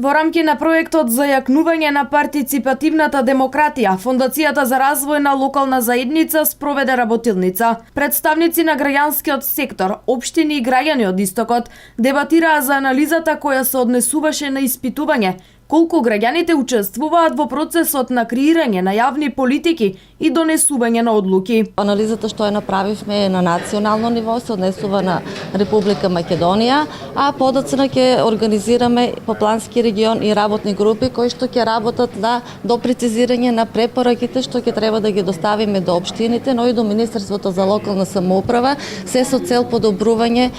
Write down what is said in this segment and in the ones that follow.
Во рамки на проектот за јакнување на партиципативната демократија, Фондацијата за развој на локална заедница спроведе работилница. Представници на граѓанскиот сектор, општини и граѓани од истокот дебатираа за анализата која се однесуваше на испитување колку граѓаните учествуваат во процесот на креирање на јавни политики и донесување на одлуки. Анализата што ја направивме на национално ниво се однесува на Република Македонија, а подоцна ќе организираме по плански регион и работни групи кои што ќе работат до прецизирање на препораките што ќе треба да ги доставиме до општините, но и до Министерството за локална самоуправа, се со цел подобрување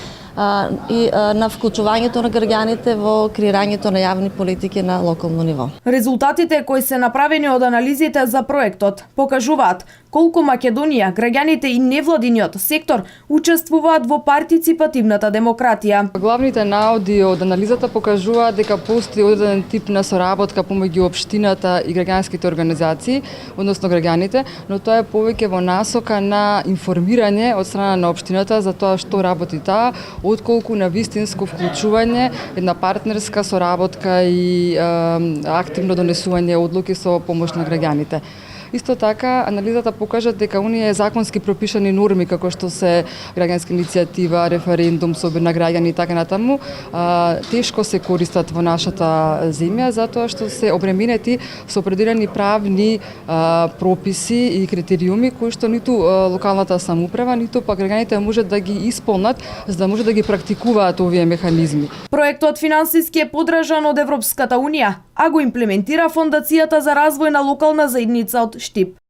и на вклучувањето на граѓаните во креирањето на јавни политики на локално ниво. Резултатите кои се направени од анализите за проектот покажуваат колку Македонија, граѓаните и невладиниот сектор учествуваат во партиципативната демократија. Главните наоди од анализата покажуваат дека постои одреден тип на соработка помеѓу општината и граѓанските организации, односно граѓаните, но тоа е повеќе во насока на информирање од страна на општината за тоа што работи таа, отколку на вистинско вклучување, една партнерска соработка и активно донесување одлуки со помош на граѓаните. Исто така, анализата покажа дека оние законски пропишани норми, како што се граѓанска иницијатива, референдум, собир на граѓани и така натаму, тешко се користат во нашата земја, затоа што се обременети со определени правни прописи и критериуми кои што ниту локалната самоуправа, ниту пак граѓаните можат да ги исполнат, за да може да ги практикуваат овие механизми. Проектот финансиски е поддржан од Европската унија, а го имплементира Фондацијата за развој на локална заедница од Штип.